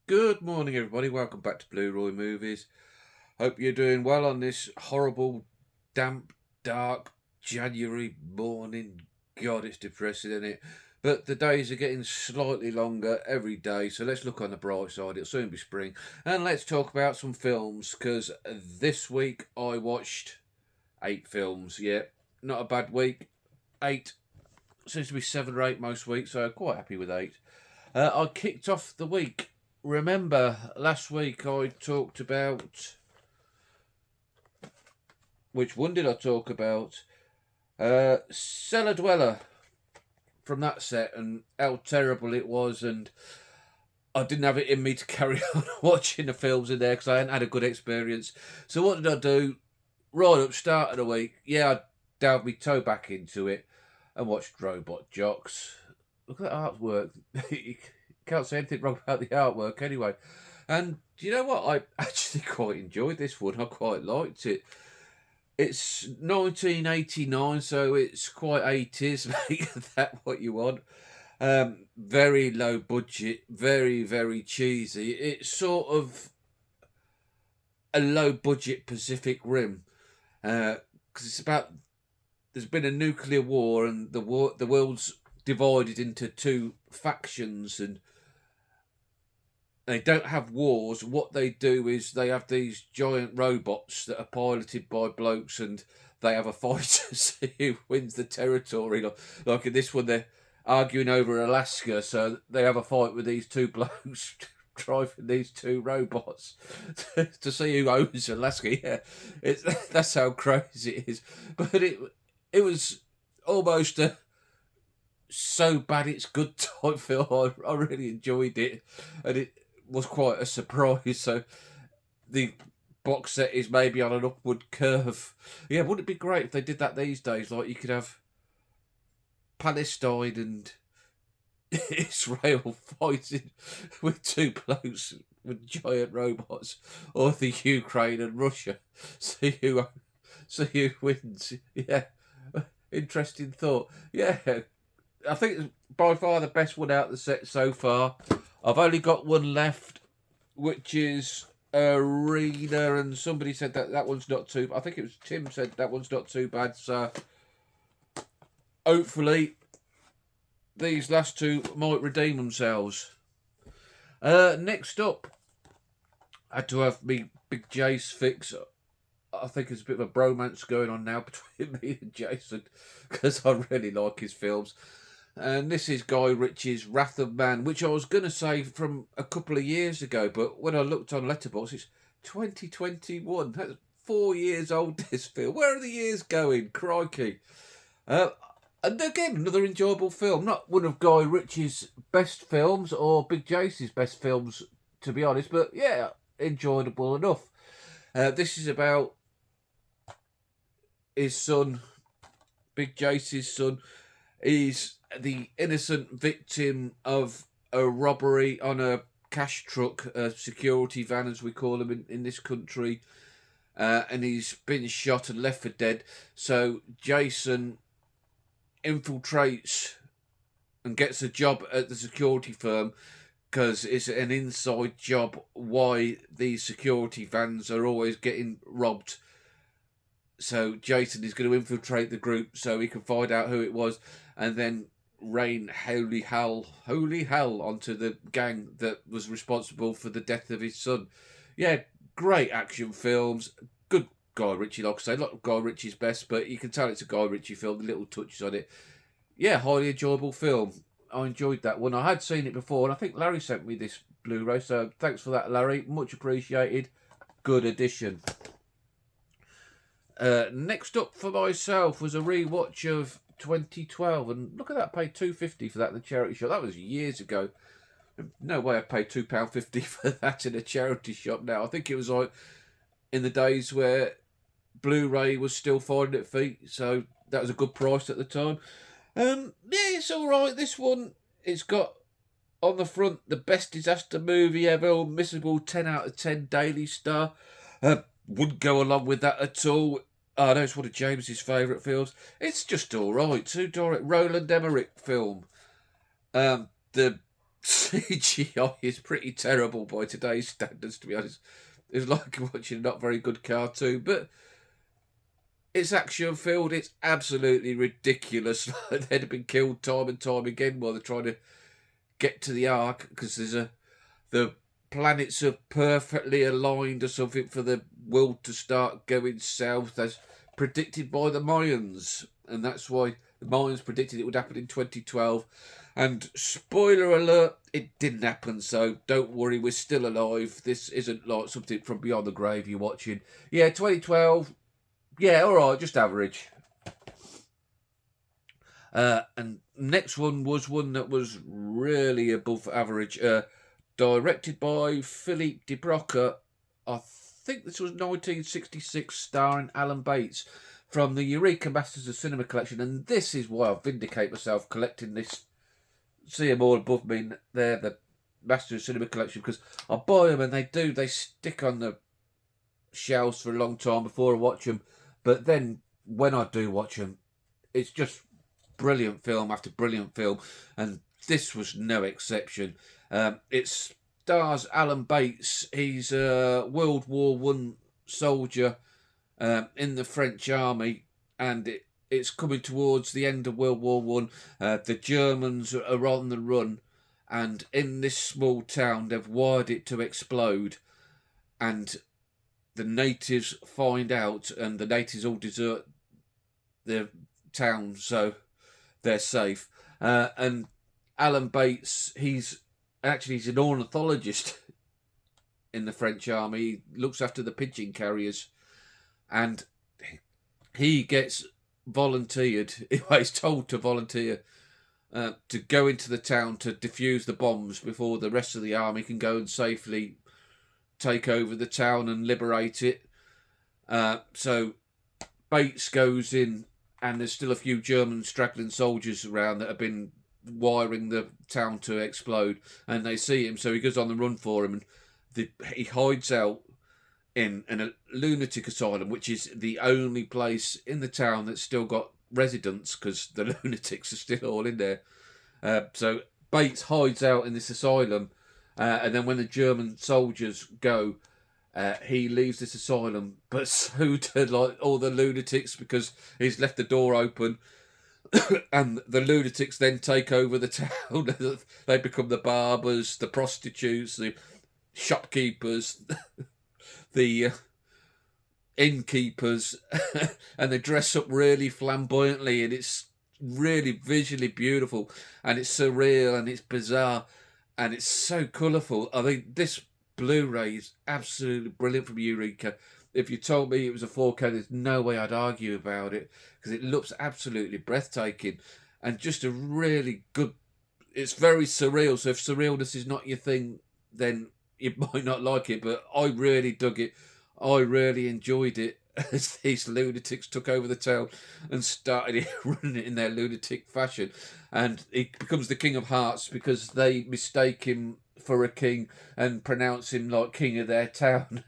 Good morning, everybody. Welcome back to Blu-Roy Movies. Hope you're doing well on this horrible, damp, dark January morning. God, it's depressing, isn't it? But the days are getting slightly longer every day, so let's look on the bright side. It'll soon be spring. And let's talk about some films, because this week I watched 8 films. Yeah, not a bad week. 8. Seems to be 7 or 8 most weeks, so quite happy with 8. I kicked off the week. Remember, last week I talked about... Which one did I talk about? Cellar Dweller, from that set, and how terrible it was, and I didn't have it in me to carry on watching the films in there because I hadn't had a good experience. So what did I do? Right up start of the week, I delved my toe back into it and watched Robot Jocks. Look at that artwork. Can't say anything wrong about the artwork anyway. And do you know what? I actually quite enjoyed this one. I quite liked it. It's 1989, so it's quite 80s. Make that what you want. Very low budget, very, very cheesy. It's sort of a low budget Pacific Rim. Because it's about... There's been a nuclear war, and the world's divided into 2 factions, and they don't have wars. What they do is they have these giant robots that are piloted by blokes, and they have a fight to see who wins the territory. Like in this one, they're arguing over Alaska, so they have a fight with these 2 blokes driving these 2 robots to see who owns Alaska. Yeah, that's how crazy it is. But it was almost a so bad it's good type film. I really enjoyed it, and it was quite a surprise. So the box set is maybe on an upward curve. Yeah, wouldn't it be great if they did that these days? Like, you could have Palestine and Israel fighting with 2 blokes with giant robots, or the Ukraine and Russia. See who wins. Yeah, interesting thought. Yeah, I think it's by far the best one out of the set so far. I've only got one left, which is Arena, and somebody said that one's not too... I think it was Tim said that one's not too bad, so hopefully these last 2 might redeem themselves. Next up, I had to have me Big Jace fix. I think there's a bit of a bromance going on now between me and Jason, because I really like his films. And this is Guy Ritchie's Wrath of Man, which I was going to say from a couple of years ago, but when I looked on Letterboxd, it's 2021. That's 4 years old, this film. Where are the years going? Crikey. And again, another enjoyable film. Not one of Guy Ritchie's best films or Big Jace's best films, to be honest, but yeah, enjoyable enough. This is about his son, Big Jace's son. He's the innocent victim of a robbery on a cash truck, a security van as we call them in this country, and he's been shot and left for dead. So Jason infiltrates and gets a job at the security firm, because it's an inside job why these security vans are always getting robbed. So Jason is going to infiltrate the group so he can find out who it was, and then rain holy hell onto the gang that was responsible for the death of his son. Yeah, great action films. Good Guy Ritchie, like I say, not Guy Ritchie's best, but you can tell it's a Guy Ritchie film, the little touches on it. Yeah, highly enjoyable film. I enjoyed that one. I had seen it before, and I think Larry sent me this Blu-ray, so thanks for that, Larry. Much appreciated. Good addition. Next up for myself was a rewatch of 2012, and look at that, I paid £2.50 for that in the charity shop. That was years ago. No way I paid £2.50 for that in a charity shop now. I think it was like in the days where Blu-ray was still finding its feet, so that was a good price at the time. Yeah, it's alright, this one. It's got on the front the best disaster movie ever, unmissable 10 out of 10 Daily Star. Wouldn't go along with that at all. I know it's one of James's favourite films. It's just alright. Roland Emmerich film. The CGI is pretty terrible by today's standards, to be honest. It's like watching a not very good cartoon, but it's action filled. It's absolutely ridiculous. They'd have been killed time and time again while they're trying to get to the Ark, because the planets are perfectly aligned or something for the world to start going south as predicted by the Mayans, and that's why the Mayans predicted it would happen in 2012. And spoiler alert, it didn't happen, so don't worry, we're still alive. This isn't like something from beyond the grave you're watching. Yeah, 2012, yeah, alright, just average. And next one was one that was really above average. Directed by Philippe de Broca. I think this was 1966, starring Alan Bates, from the Eureka Masters of Cinema collection. And this is why I vindicate myself collecting this. See them all above me there, the Masters of Cinema collection, because I buy them and they stick on the shelves for a long time before I watch them. But then when I do watch them, it's just brilliant film after brilliant film, and this was no exception. It stars Alan Bates. He's a World War One soldier in the French army, and it's coming towards the end of World War One. The Germans are on the run, and in this small town they've wired it to explode, and the natives find out, and the natives all desert the town, so they're safe. And Alan Bates, he's an ornithologist in the French army. He looks after the pigeon carriers, and he gets volunteered. He's told to volunteer to go into the town to defuse the bombs before the rest of the army can go and safely take over the town and liberate it. So Bates goes in, and there's still a few German straggling soldiers around that have been wiring the town to explode, and they see him, so he goes on the run for him, and he hides out in a lunatic asylum, which is the only place in the town that's still got residents, because the lunatics are still all in there. So Bates hides out in this asylum, and then when the German soldiers go, he leaves this asylum, but so do like all the lunatics, because he's left the door open, and the lunatics then take over the town. They become the barbers, the prostitutes, the shopkeepers, the innkeepers, and they dress up really flamboyantly, and it's really visually beautiful, and it's surreal, and it's bizarre, and it's so colourful. I think this Blu-ray is absolutely brilliant from Eureka. If you told me it was a 4K, there's no way I'd argue about it, because it looks absolutely breathtaking, and just a really good. It's very surreal, so if surrealness is not your thing, then you might not like it, but I really dug it. I really enjoyed it as these lunatics took over the town and started running it in their lunatic fashion. And he becomes the King of Hearts because they mistake him for a king and pronounce him like king of their town.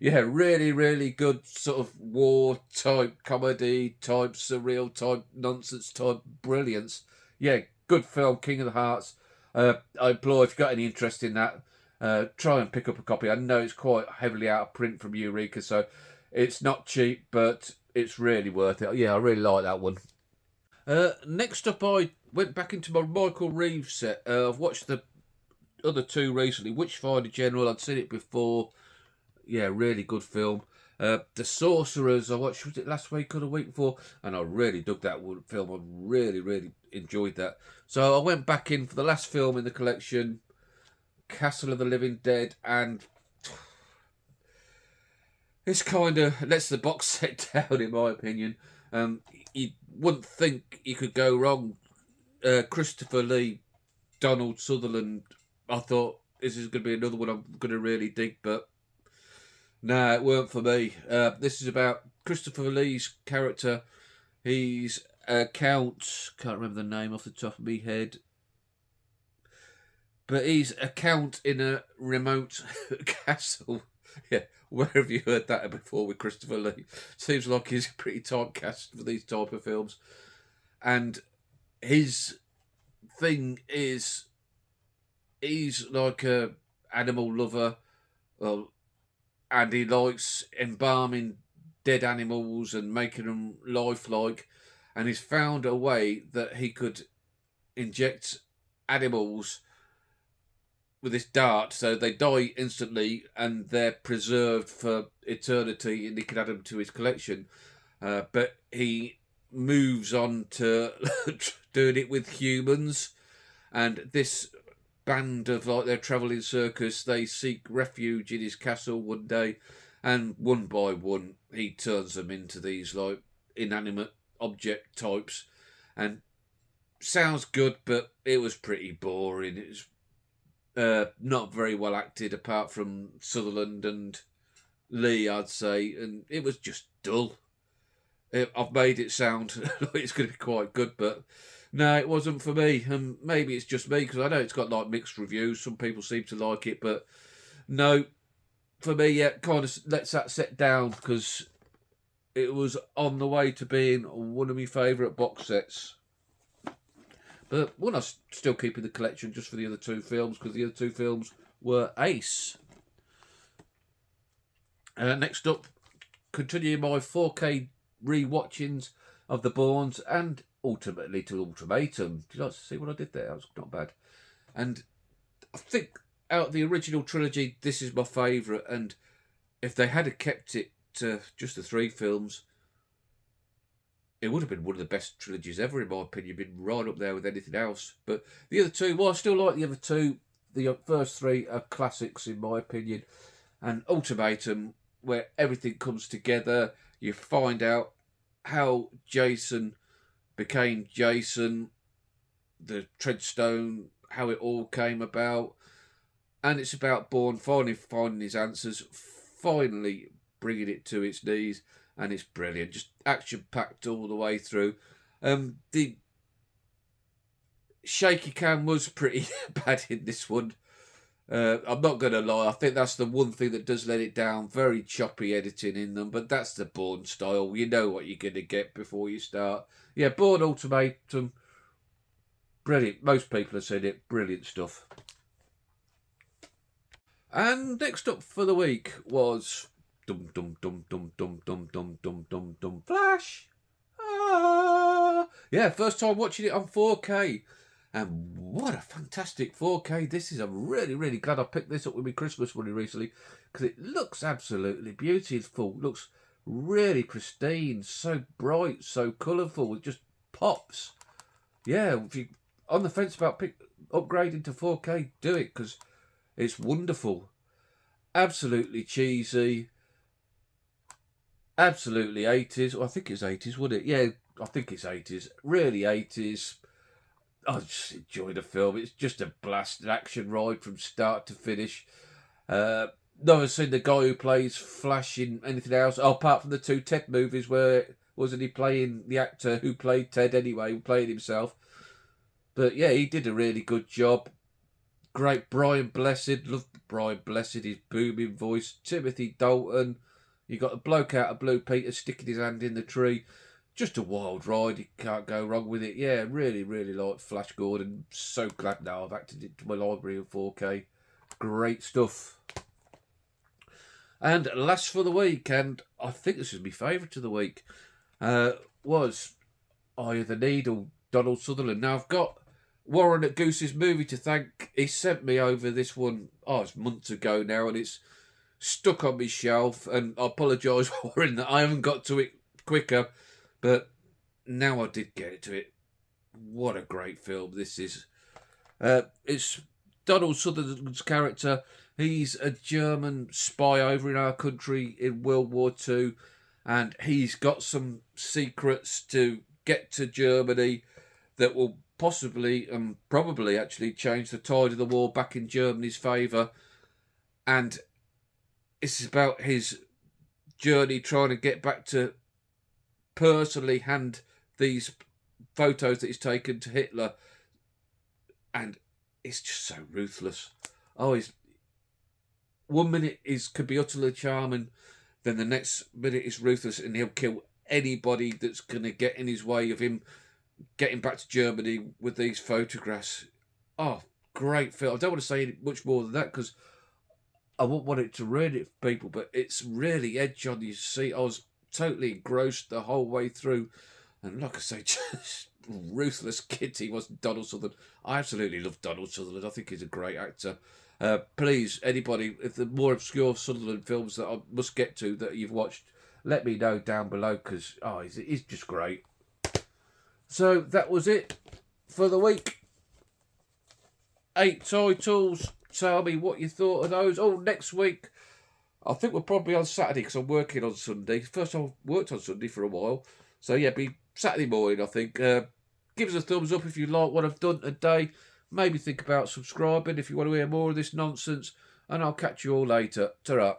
Yeah, really, really good sort of war type comedy type surreal type nonsense type brilliance. Yeah, good film, King of the Hearts. I implore, if you've got any interest in that, try and pick up a copy. I know it's quite heavily out of print from Eureka, so it's not cheap, but it's really worth it. Yeah, I really like that one. Next up, I went back into my Michael Reeves set. I've watched the other two recently. Witchfinder General, I'd seen it before. Yeah, really good film. The Sorcerers, I watched, was it last week or the week before? And I really dug that film. I really, really enjoyed that. So I went back in for the last film in the collection, Castle of the Living Dead, and this kind of lets the box set down, in my opinion. You wouldn't think you could go wrong. Christopher Lee, Donald Sutherland, I thought this is going to be another one I'm going to really dig, but no, it weren't for me. This is about Christopher Lee's character. He's a count, can't remember the name off the top of my head, but he's a count in a remote castle. Yeah, where have you heard that before with Christopher Lee? Seems like he's pretty typecast for these type of films. And his thing is he's like a animal lover, well, and he likes embalming dead animals and making them lifelike. And he's found a way that he could inject animals with this dart, so they die instantly and they're preserved for eternity, and he can add them to his collection. But he moves on to doing it with humans, and this band of like their travelling circus, they seek refuge in his castle one day, and one by one he turns them into these like inanimate object types. And sounds good, but it was pretty boring. It was not very well acted, apart from Sutherland and Lee, I'd say, and it was just dull. I've made it sound like it's going to be quite good, but no, it wasn't for me. And maybe it's just me, because I know it's got like mixed reviews. Some people seem to like it, but no, for me, yeah, kind of lets that set down, because it was on the way to being one of my favourite box sets. But one I still keep in the collection just for the other two films, because the other two films were ace. Next up, continuing my 4K re-watchings of The Bournes and ultimately to Ultimatum. Did you like to see what I did there? That was not bad. And I think out of the original trilogy, this is my favourite. And if they had kept it to just the three films, it would have been one of the best trilogies ever, in my opinion. Been right up there with anything else. But the other two, well, I still like the other two. The first three are classics, in my opinion. And Ultimatum, where everything comes together, you find out how Jason became Jason, the Treadstone, how it all came about. And it's about Bourne finally finding his answers, finally bringing it to its knees. And it's brilliant, just action-packed all the way through. The shaky cam was pretty bad in this one. I'm not going to lie, I think that's the one thing that does let it down. Very choppy editing in them, but that's the Bourne style. You know what you're going to get before you start. Yeah, Bourne Ultimatum, brilliant. Most people have said it, brilliant stuff. And next up for the week was Dum Dum Dum Dum Dum Dum Dum Dum Dum Dum Flash. Yeah, first time watching it on 4K. And what a fantastic 4K this is. I'm really, really glad I picked this up with my Christmas money recently, because it looks absolutely beautiful. It looks really pristine, so bright, so colourful. It just pops. Yeah, if you're on the fence about upgrading to 4K, do it, because it's wonderful. Absolutely cheesy. Absolutely 80s. Well, I think it's 80s, wouldn't it? Yeah, I think it's 80s. Really 80s. I just enjoy the film. It's just a blast, an action ride from start to finish. Never seen the guy who plays Flash in anything else, apart from the two Ted movies where wasn't he playing the actor who played Ted anyway, who played himself. But yeah, he did a really good job. Great Brian Blessed. Love Brian Blessed, his booming voice. Timothy Dalton. You got the bloke out of Blue Peter sticking his hand in the tree. Just a wild ride. You can't go wrong with it. Yeah, really, really like Flash Gordon. So glad now I've acted it to my library in 4K. Great stuff. And last for the week, and I think this is my favourite of the week, was Eye of the Needle, Donald Sutherland. Now, I've got Warren at Goose's Movie to thank. He sent me over this one, it's months ago now, and it's stuck on my shelf, and I apologise, Warren, that I haven't got to it quicker, but now I did get to it. What a great film this is. It's Donald Sutherland's character. He's a German spy over in our country in World War II, and he's got some secrets to get to Germany that will possibly and probably actually change the tide of the war back in Germany's favour. And it's about his journey trying to get back to personally hand these photos that he's taken to Hitler. And it's just so ruthless. He's 1 minute could be utterly charming, then the next minute is ruthless, and he'll kill anybody that's going to get in his way of him getting back to Germany with these photographs. great film. I don't want to say much more than that because I wouldn't want it to ruin it for people, but it's really edge on your seat. I was totally engrossed the whole way through. And like I say, just ruthless Kitty was Donald Sutherland. I absolutely love Donald Sutherland. I think he's a great actor. Please, anybody, if the more obscure Sutherland films that I must get to that you've watched, let me know down below because he's just great. So that was it for the week. 8 titles. Tell me what you thought of those. Oh, next week, I think we're probably on Saturday because I'm working on Sunday. First time I've worked on Sunday for a while. So yeah, be Saturday morning, I think. Give us a thumbs up if you like what I've done today. Maybe think about subscribing if you want to hear more of this nonsense. And I'll catch you all later. Ta-ra.